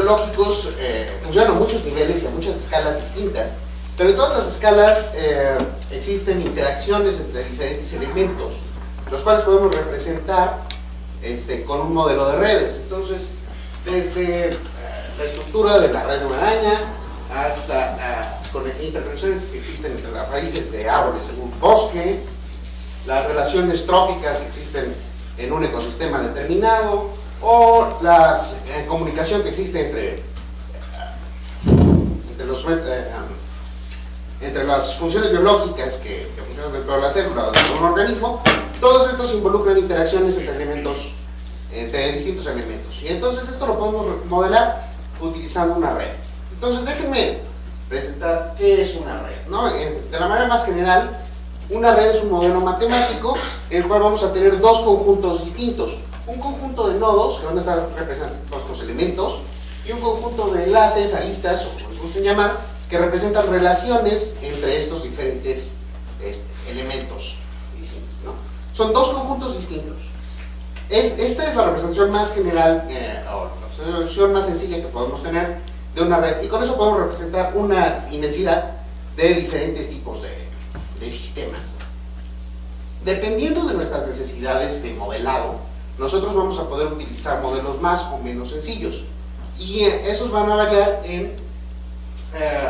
biológicos funcionan a muchos niveles y a muchas escalas distintas, pero en todas las escalas existen interacciones entre diferentes elementos, los cuales podemos representar con un modelo de redes. Entonces, desde la estructura de la red de una araña hasta con interconexiones que existen entre las raíces de árboles en un bosque, las relaciones tróficas que existen en un ecosistema determinado, o la comunicación que existe entre las funciones biológicas que funcionan dentro de la célula o de un organismo. Todos estos involucran interacciones entre distintos elementos, y entonces esto lo podemos modelar utilizando una red. Entonces déjenme presentar qué es una red, ¿no? De la manera más general, una red es un modelo matemático en el cual vamos a tener dos conjuntos distintos: un conjunto de nodos que van a estar representando nuestros elementos, y un conjunto de enlaces, aristas, o como les gusten llamar, que representan relaciones entre estos diferentes elementos distintos, ¿no? Son dos conjuntos distintos. Esta es la representación más general, o la representación más sencilla que podemos tener de una red, y con eso podemos representar una inmensidad de diferentes tipos de sistemas. Dependiendo de nuestras necesidades de modelado, nosotros vamos a poder utilizar modelos más o menos sencillos, y esos van a variar en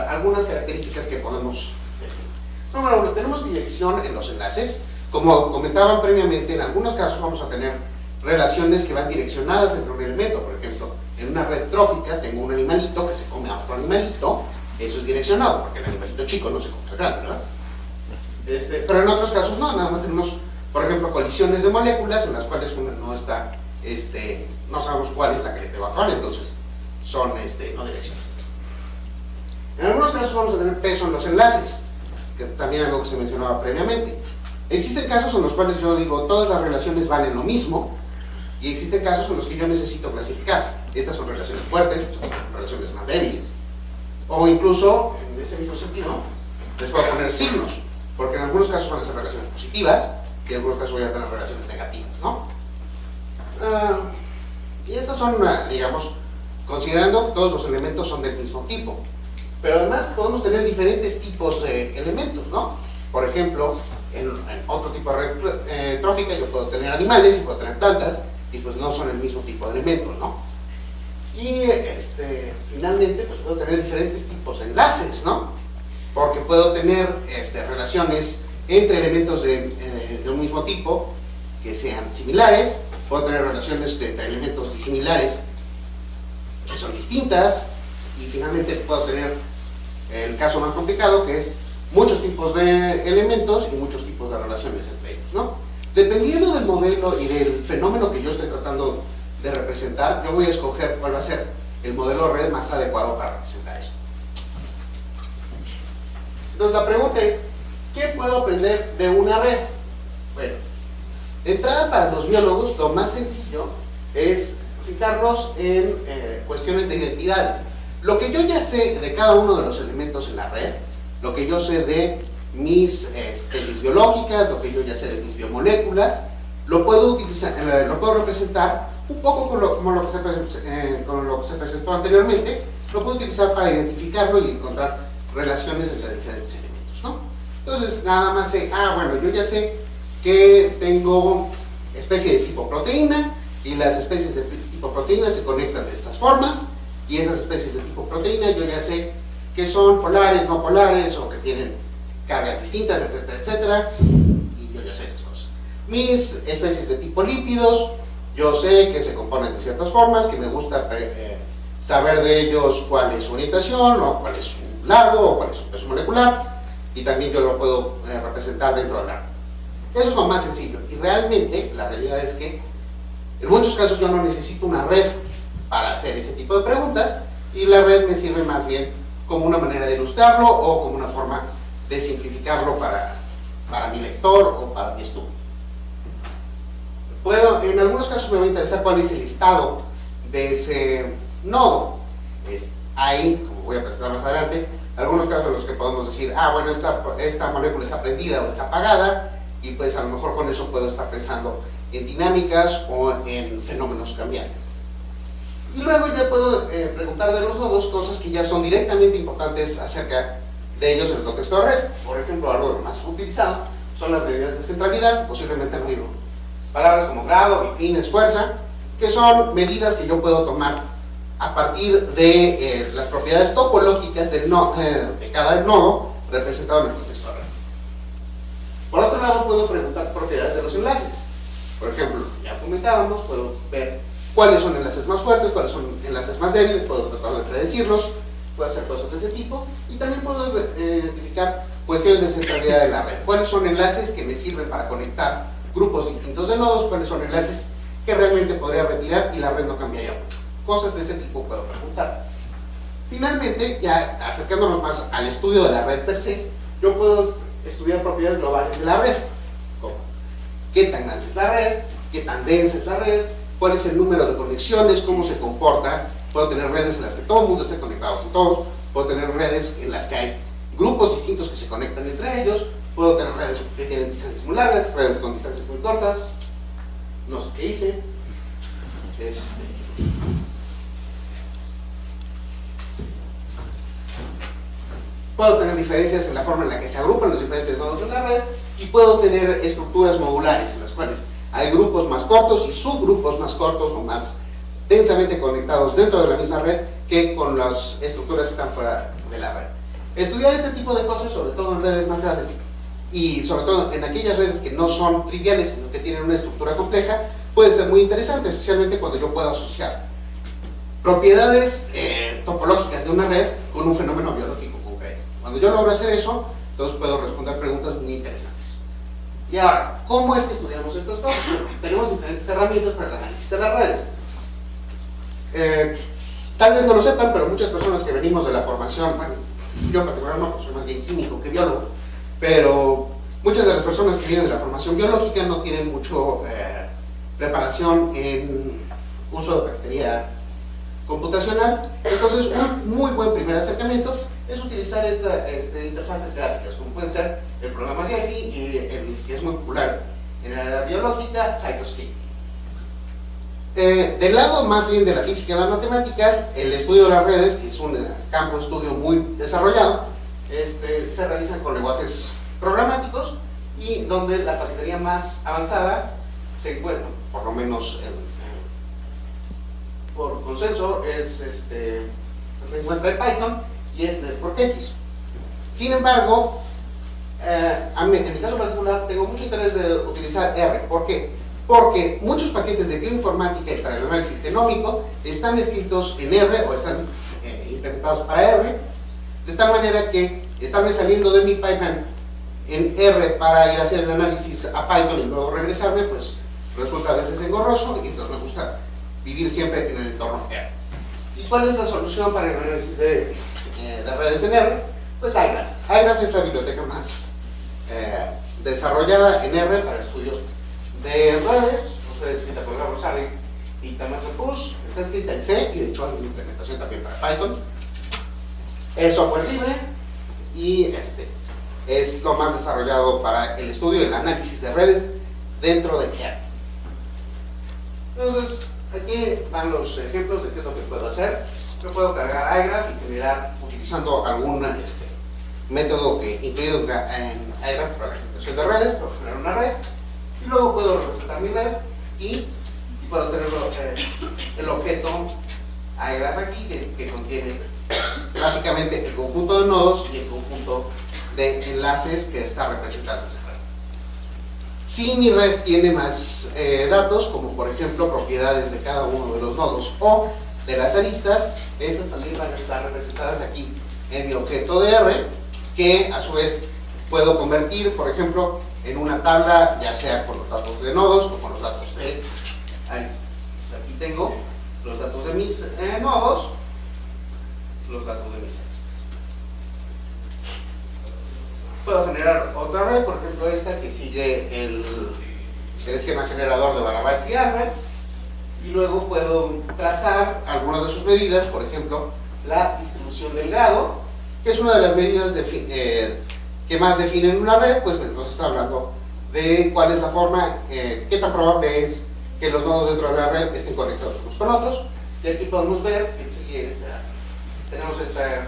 algunas características que podemos definir. Número uno, tenemos dirección en los enlaces. Como comentaban previamente, en algunos casos vamos a tener relaciones que van direccionadas entre un elemento. Por ejemplo, en una red trófica tengo un animalito que se come a otro animalito, eso es direccionado, porque el animalito chico no se come al grande, ¿verdad? Pero en otros casos no, nada más tenemos, por ejemplo, colisiones de moléculas en las cuales una no está, no sabemos cuál es la que le va a actuar, entonces son no direccionadas. En algunos casos vamos a tener peso en los enlaces, que también es algo que se mencionaba previamente. Existen casos en los cuales yo digo todas las relaciones valen lo mismo, y existen casos en los que yo necesito clasificar. Estas son relaciones fuertes, estas son relaciones más débiles. O incluso, en ese mismo sentido, les voy a poner signos, porque en algunos casos van a ser relaciones positivas, y en algunos casos voy a tener relaciones negativas, ¿no? Y estas son, digamos, considerando que todos los elementos son del mismo tipo. Pero además podemos tener diferentes tipos de elementos, ¿no? Por ejemplo, en otro tipo de red trófica yo puedo tener animales y puedo tener plantas, y pues no son el mismo tipo de elementos, ¿no? Y finalmente pues puedo tener diferentes tipos de enlaces, ¿no? Porque puedo tener relaciones entre elementos de un mismo tipo que sean similares, puedo tener relaciones entre elementos disimilares que son distintas, y finalmente puedo tener el caso más complicado, que es muchos tipos de elementos y muchos tipos de relaciones entre ellos, ¿no? Dependiendo del modelo y del fenómeno que yo estoy tratando de representar, yo voy a escoger cuál va a ser el modelo red más adecuado para representar esto. Entonces la pregunta es, ¿qué puedo aprender de una red? Bueno, de entrada, para los biólogos lo más sencillo es fijarnos en cuestiones de identidades. Lo que yo ya sé de cada uno de los elementos en la red, lo que yo sé de mis especies biológicas, lo que yo ya sé de mis biomoléculas, lo puedo utilizar, lo puedo representar un poco con lo que se presentó anteriormente. Lo puedo utilizar para identificarlo y encontrar relaciones entre diferentes elementos, ¿no? Entonces nada más sé, bueno, yo ya sé que tengo especie de tipo proteína, y las especies de tipo proteína se conectan de estas formas, y esas especies de tipo proteína yo ya sé que son polares, no polares, o que tienen cargas distintas, etcétera, etcétera, y yo ya sé esas cosas. Mis especies de tipo lípidos, yo sé que se componen de ciertas formas, que me gusta saber de ellos cuál es su orientación, o cuál es su largo, o cuál es su peso molecular, y también yo lo puedo representar dentro del largo. Eso es lo más sencillo, y realmente la realidad es que en muchos casos yo no necesito una red para hacer ese tipo de preguntas, y la red me sirve más bien como una manera de ilustrarlo, o como una forma de simplificarlo para mi lector o para mi estudio. En algunos casos me va a interesar cuál es el estado de ese nodo. Hay, como voy a presentar más adelante, algunos casos en los que podemos decir, bueno, esta molécula está prendida o está apagada, y pues a lo mejor con eso puedo estar pensando en dinámicas o en fenómenos cambiantes. Y luego ya puedo preguntar de los nodos cosas que ya son directamente importantes acerca de ellos en el contexto de red. Por ejemplo, algo más utilizado son las medidas de centralidad, posiblemente han oído palabras como grado, bifines, fuerza, que son medidas que yo puedo tomar a partir de las propiedades topológicas de cada nodo representado en el contexto de red. Por otro lado, puedo preguntar propiedades de los enlaces. Por ejemplo, ya comentábamos, puedo ver cuáles son enlaces más fuertes, cuáles son enlaces más débiles, puedo tratar de predecirlos, puedo hacer cosas de ese tipo, y también puedo identificar cuestiones de centralidad de la red. Cuáles son enlaces que me sirven para conectar grupos distintos de nodos, cuáles son enlaces que realmente podría retirar y la red no cambiaría mucho. Cosas de ese tipo puedo preguntar. Finalmente, ya acercándonos más al estudio de la red per se, yo puedo estudiar propiedades globales de la red, como qué tan grande es la red, qué tan densa es la red, cuál es el número de conexiones, cómo se comporta. Puedo tener redes en las que todo el mundo esté conectado con todos, puedo tener redes en las que hay grupos distintos que se conectan entre ellos, puedo tener redes que tienen distancias muy largas, redes con distancias muy cortas, no sé qué hice. Puedo tener diferencias en la forma en la que se agrupan los diferentes nodos de la red, y puedo tener estructuras modulares en las cuales hay grupos más cortos y subgrupos más cortos o más densamente conectados dentro de la misma red que con las estructuras que están fuera de la red. Estudiar este tipo de cosas, sobre todo en redes más grandes y sobre todo en aquellas redes que no son triviales, sino que tienen una estructura compleja, puede ser muy interesante, especialmente cuando yo pueda asociar propiedades topológicas de una red con un fenómeno biológico concreto. Cuando yo logro hacer eso, entonces puedo responder preguntas muy interesantes. Y ahora, ¿cómo es que estudiamos estas cosas? Bueno, tenemos diferentes herramientas para el análisis de las redes. Tal vez no lo sepan, pero muchas personas que venimos de la formación, bueno, yo particularmente no, soy más bien químico que biólogo, pero muchas de las personas que vienen de la formación biológica no tienen mucho preparación en uso de batería computacional. Entonces, un muy buen primer acercamiento es utilizar interfaces gráficas, como pueden ser el programa Gephi y el que es muy popular en la biológica, Cytoscape. Del lado más bien de la física y las matemáticas, el estudio de las redes, que es un campo de estudio muy desarrollado, se realiza con lenguajes programáticos, y donde la paquetería más avanzada se encuentra, por lo menos por consenso, se encuentra en Python y es NetworkX. Sin embargo, en mi caso particular tengo mucho interés de utilizar R. ¿Por qué? Porque muchos paquetes de bioinformática y para el análisis genómico están escritos en R o están implementados para R, de tal manera que estarme saliendo de mi pipeline en R para ir a hacer el análisis a Python y luego regresarme, pues resulta a veces engorroso, y entonces me gusta vivir siempre en el entorno R. ¿Y cuál es la solución para el análisis de redes en R? Pues iGraph. iGraph es la biblioteca más desarrollada en R para estudios de redes. Ustedes escrita por Gabriel Sardin y Tamás Push, está escrita en C, y de hecho hay una implementación también para Python. Es software libre y es lo más desarrollado para el estudio y el análisis de redes dentro de R. Entonces, aquí van los ejemplos de qué es lo que puedo hacer. Yo puedo cargar iGraph y generar, utilizando algún método que incluido en iGraph para la generación de redes, puedo generar una red, y luego puedo representar mi red, y puedo tener el objeto iGraph aquí que contiene básicamente el conjunto de nodos y el conjunto de enlaces que está representando esa red. Si mi red tiene más datos, como por ejemplo propiedades de cada uno de los nodos o de las aristas, esas también van a estar representadas aquí en mi objeto de R, que a su vez puedo convertir, por ejemplo, en una tabla, ya sea con los datos de nodos o con los datos de aristas. Aquí tengo los datos de mis nodos, los datos de mis aristas. Puedo generar otra red, por ejemplo esta que sigue el esquema generador de Barabás y Albert, y luego puedo trazar algunas de sus medidas, por ejemplo la distribución del grado, que es una de las medidas que más definen una red. Pues nos está hablando de cuál es la forma, qué tan probable es que los nodos dentro de la red estén conectados unos con otros. Y aquí podemos ver que tenemos esta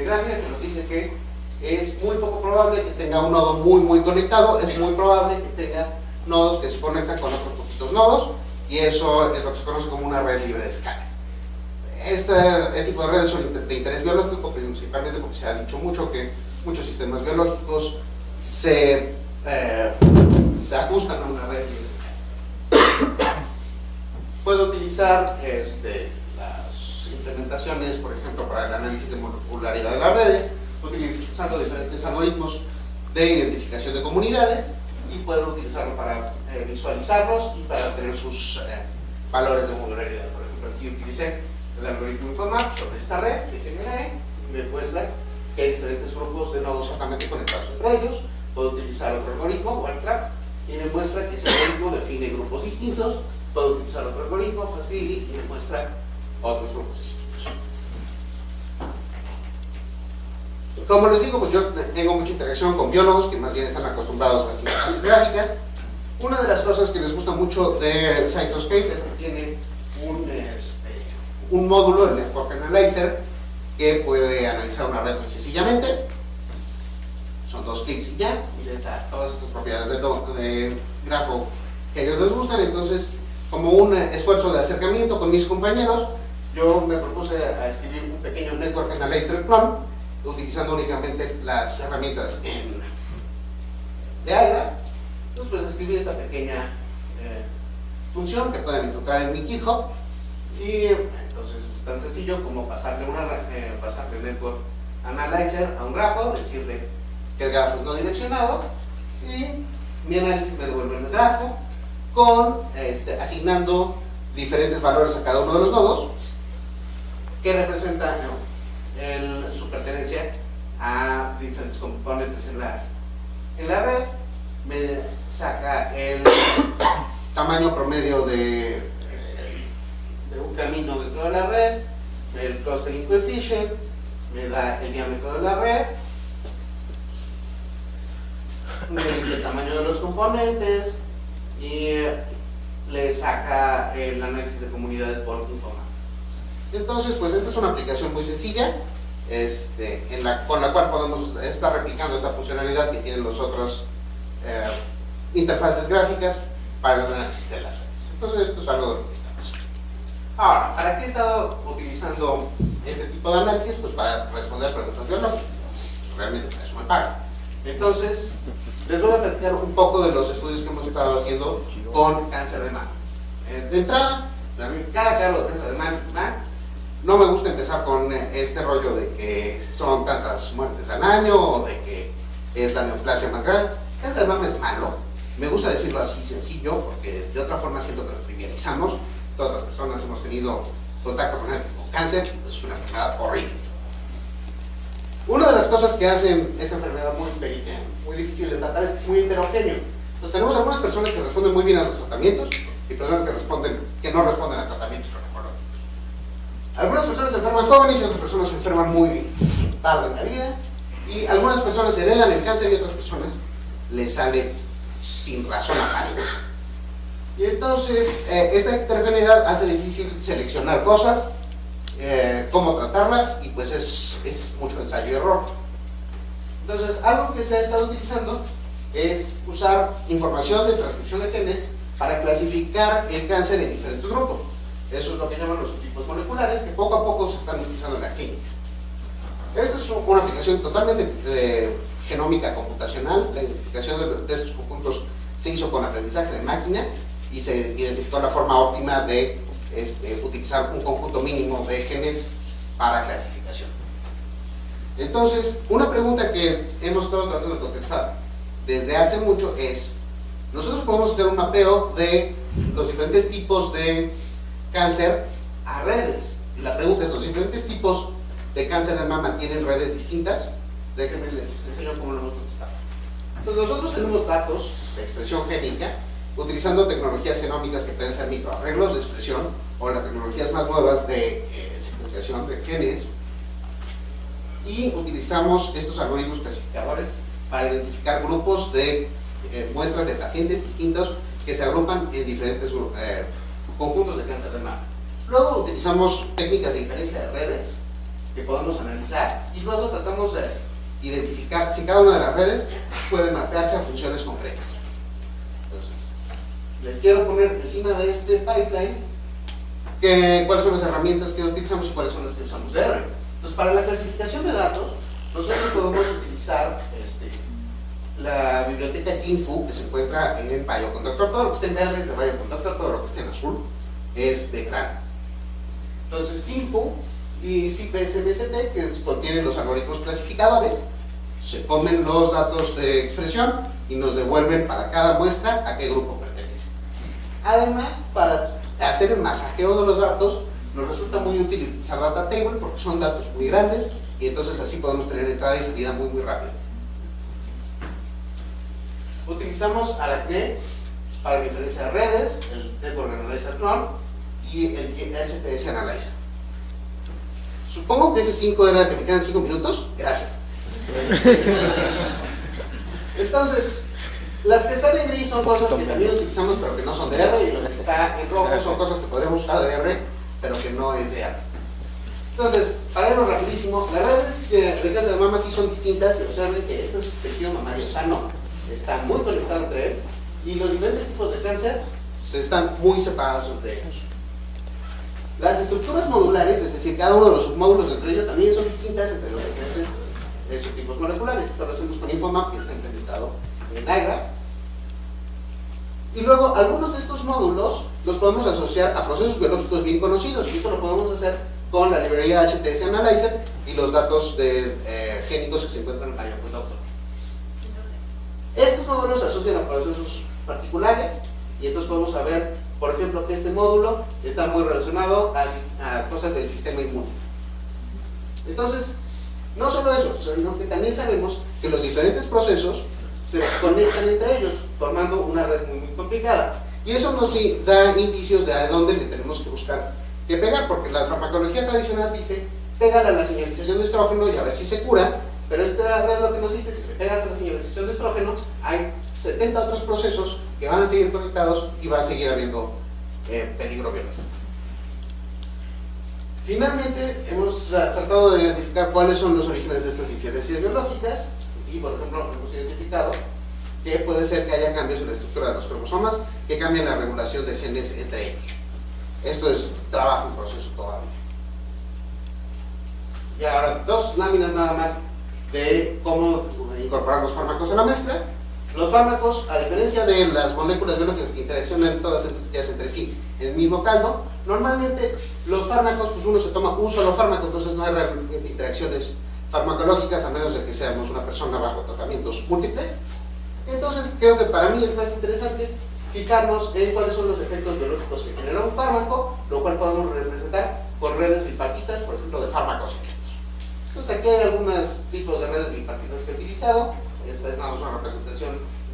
gráfica que nos dice que es muy poco probable que tenga un nodo muy conectado, es muy probable que tenga nodos que se conectan con otros poquitos nodos, y eso es lo que se conoce como una red libre de escala. Este tipo de redes son de interés biológico, principalmente porque se ha dicho mucho que muchos sistemas biológicos se ajustan a una red libre de escala. Puedo utilizar las implementaciones, por ejemplo, para el análisis de molecularidad de las redes, utilizando diferentes algoritmos de identificación de comunidades, y puedo utilizarlo para visualizarlos y para tener sus valores de modularidad. Por ejemplo, aquí utilicé el algoritmo Infomap sobre esta red que generé, y me muestra que hay diferentes grupos de nodos altamente conectados entre ellos. Puedo utilizar otro algoritmo, WildTrap, y me muestra que ese algoritmo define grupos distintos. Puedo utilizar otro algoritmo, FastGrid, y me muestra otros grupos distintos. Como les digo, pues yo tengo mucha interacción con biólogos que más bien están acostumbrados a las interfaces gráficas. Una de las cosas que les gusta mucho de Cytoscape es que tiene un módulo, el Network Analyzer, que puede analizar una red muy sencillamente. Son 2 clics y ya, y les da todas estas propiedades de grafo que a ellos les gustan. Entonces, como un esfuerzo de acercamiento con mis compañeros, yo me propuse a escribir un pequeño Network Analyzer clone, utilizando únicamente las herramientas de AIDA. Entonces, pues escribí esta pequeña función que pueden encontrar en mi GitHub, y entonces es tan sencillo como pasarle Network Analyzer a un grafo, decirle que el grafo es no direccionado, y mi análisis me devuelve el grafo con asignando diferentes valores a cada uno de los nodos que representan su pertenencia a diferentes componentes en la red. Me saca el tamaño promedio de un camino dentro de la red, el clustering coefficient, me da el diámetro de la red, me dice el tamaño de los componentes, y le saca el análisis de comunidades por Infomap. Entonces, pues esta es una aplicación muy sencilla, con la cual podemos estar replicando esta funcionalidad que tienen los otros interfaces gráficas para el análisis de las redes. Entonces, esto es algo de lo que estamos. Ahora, ¿para qué he estado utilizando este tipo de análisis? Pues para responder preguntas biológicas. Realmente para eso me pagan. Entonces, les voy a platicar un poco de los estudios que hemos estado haciendo con cáncer de mama. De entrada, cada que hablo de cáncer de mama, no me gusta empezar con este rollo de que son tantas muertes al año o de que es la neoplasia más grave. Cáncer de mama es malo. Me gusta decirlo así sencillo porque de otra forma siento que lo trivializamos. Todas las personas hemos tenido contacto con cáncer, y pues es una enfermedad horrible. Una de las cosas que hacen esta enfermedad muy difícil de tratar es que es muy heterogéneo. Entonces tenemos algunas personas que responden muy bien a los tratamientos y personas que no responden a tratamientos farmacológicos. Algunas personas se enferman jóvenes y otras personas se enferman muy tarde en la vida, y algunas personas heredan el cáncer y otras personas les sale sin razón aparente. Y entonces esta heterogeneidad hace difícil seleccionar cosas, cómo tratarlas, y pues es mucho ensayo y error. Entonces, algo que se ha estado utilizando es usar información de transcripción de genes para clasificar el cáncer en diferentes grupos. Eso es lo que llaman los subtipos moleculares, que poco a poco se están utilizando en la clínica. Esta es una aplicación totalmente genómica computacional. La identificación de estos conjuntos se hizo con aprendizaje de máquina, y se identificó la forma óptima de utilizar un conjunto mínimo de genes para clasificación. Entonces, una pregunta que hemos estado tratando de contestar desde hace mucho es: nosotros podemos hacer un mapeo de los diferentes tipos de cáncer a redes. Y la pregunta es: ¿los diferentes tipos de cáncer de mama tienen redes distintas? Déjenme les enseño cómo lo hemos contestado. Entonces, nosotros tenemos datos de expresión génica utilizando tecnologías genómicas que pueden ser microarreglos de expresión o las tecnologías más nuevas de secuenciación de genes, y utilizamos estos algoritmos clasificadores para identificar grupos de muestras de pacientes distintos que se agrupan en diferentes conjuntos de cáncer de mama. Luego utilizamos técnicas de inferencia de redes que podemos analizar y luego tratamos de identificar si cada una de las redes puede mapearse a funciones concretas. Entonces, les quiero poner encima de este pipeline cuáles son las herramientas que utilizamos y cuáles son las que usamos de R. Entonces, para la clasificación de datos, nosotros podemos utilizar la biblioteca Kinfu, que se encuentra en Bioconductor. Todo lo que esté en verde es de Bioconductor, todo lo que esté en azul es de CRAN. Entonces, Kinfu y CPSMST, que contienen los algoritmos clasificadores, se comen los datos de expresión y nos devuelven para cada muestra a qué grupo pertenece. Además, para hacer el masajeo de los datos, nos resulta muy útil utilizar Data Table porque son datos muy grandes y entonces así podemos tener entrada y salida muy rápida. Utilizamos Aracne para la inferencia de redes, el Network Analyzer Knorr y el HTS Analyzer. Supongo que ese 5 era que me quedan 5 minutos. Gracias. Entonces, las que están en gris son cosas que también utilizamos pero que no son de R, y lo que está en rojo son cosas que podemos usar de R pero que no es de R. Entonces, para irlo rapidísimo, las redes de cáncer de mama sí son distintas y observen que este es tejido mamario sano, está muy conectado entre él y los diferentes tipos de cáncer están muy separados entre ellos. Las estructuras modulares, es decir, cada uno de los submódulos dentro de ellos también son distintas entre los diferentes subtipos moleculares. Esto lo hacemos con Infomap, que está implementado en AGRA. Y luego, algunos de estos módulos los podemos asociar a procesos biológicos bien conocidos, y esto lo podemos hacer con la librería HTS Analyzer y los datos génicos que se encuentran en Bioconductor. Estos módulos se asocian a procesos particulares, y entonces podemos saber, por ejemplo, que este módulo está muy relacionado a cosas del sistema inmune. Entonces, no solo eso, sino que también sabemos que los diferentes procesos se conectan entre ellos, formando una red muy complicada. Y eso nos da indicios de a dónde le tenemos que buscar que pegar, porque la farmacología tradicional dice, pégale a la señalización de estrógeno y a ver si se cura, pero esta red lo que nos dice, si le pegas a la señalización de estrógeno, hay 70 otros procesos que van a seguir conectados y va a seguir habiendo peligro biológico. Finalmente, hemos tratado de identificar cuáles son los orígenes de estas diferencias biológicas y, por ejemplo, hemos identificado que puede ser que haya cambios en la estructura de los cromosomas que cambien la regulación de genes entre ellos. Esto es trabajo en proceso todavía. Y ahora, dos láminas nada más de cómo incorporar los fármacos en la mezcla. Los fármacos, a diferencia de las moléculas biológicas que interaccionan todas ellas entre sí en el mismo caldo, normalmente los fármacos, pues uno se toma un solo fármaco, entonces no hay realmente interacciones farmacológicas a menos de que seamos una persona bajo tratamientos múltiples. Entonces creo que para mí es más interesante fijarnos en cuáles son los efectos biológicos que genera un fármaco, lo cual podemos representar con redes bipartitas, por ejemplo, de fármacos secretos. Entonces aquí hay algunos tipos de redes bipartitas que he utilizado. Esta es nada más una representación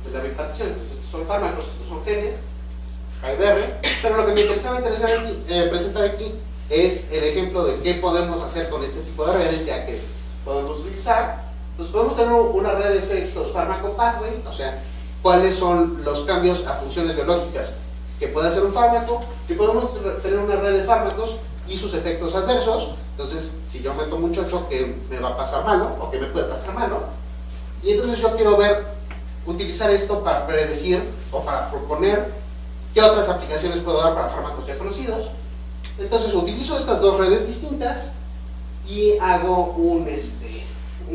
de la bipartición. Entonces, estos son fármacos, estos son genes, AIBR, pero lo que me interesaba presentar aquí es el ejemplo de qué podemos hacer con este tipo de redes, ya que podemos utilizar, pues podemos tener una red de efectos fármaco-pathway, o sea, cuáles son los cambios a funciones biológicas que puede hacer un fármaco, y podemos tener una red de fármacos y sus efectos adversos. Entonces, si yo meto un chocho, que me va a pasar malo, o que me puede pasar malo, y entonces yo quiero utilizar esto para predecir o para proponer qué otras aplicaciones puedo dar para fármacos ya conocidos. Entonces utilizo estas dos redes distintas y hago un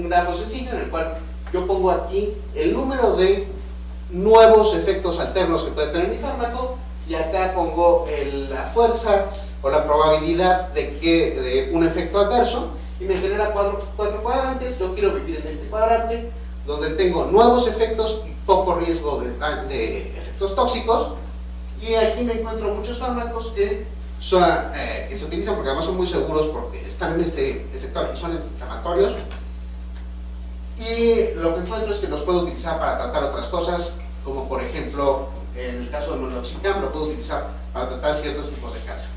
grafo sencillo en el cual yo pongo aquí el número de nuevos efectos alternos que puede tener mi fármaco, y acá pongo la fuerza o la probabilidad de un efecto adverso, y me genera cuatro cuadrantes. Yo quiero vivir en este cuadrante donde tengo nuevos efectos y poco riesgo de efectos tóxicos, y aquí me encuentro muchos fármacos que se utilizan porque además son muy seguros porque están en este sector y son antiinflamatorios, y lo que encuentro es que los puedo utilizar para tratar otras cosas, como por ejemplo en el caso del meloxicam lo puedo utilizar para tratar ciertos tipos de cáncer.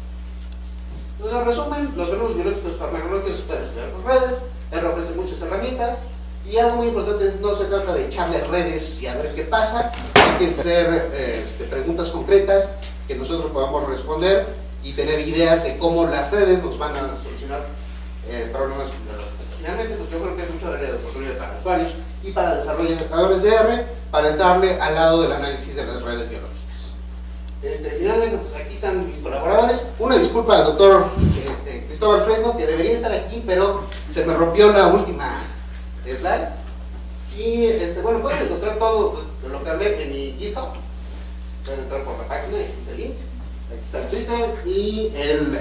Entonces, en resumen, los fenómenos biológicos farmacológicos se pueden estudiar con redes. R ofrece muchas herramientas, y algo muy importante es no se trata de echarle redes y a ver qué pasa. Hay que hacer preguntas concretas que nosotros podamos responder y tener ideas de cómo las redes nos van a solucionar problemas biológicos. Finalmente, pues yo creo que hay mucho área de oportunidad para usuarios y para desarrolladores de R para entrarle al lado del análisis de las redes biológicas. Finalmente, pues aquí están mis colaboradores. Una disculpa al doctor Cristóbal Fresno, que debería estar aquí, pero se me rompió la última slide. Y bueno, pueden encontrar todo lo que hablé en mi GitHub. Pueden entrar por la página, aquí está el link, aquí está el Twitter y el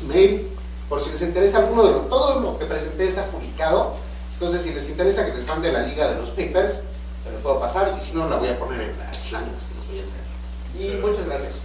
mail, por si les interesa alguno de todo lo que presenté está publicado. Entonces, si les interesa que les mande la liga de los papers, se los puedo pasar, y si no, la voy a poner en las láminas que les voy a traer. Y muchas gracias.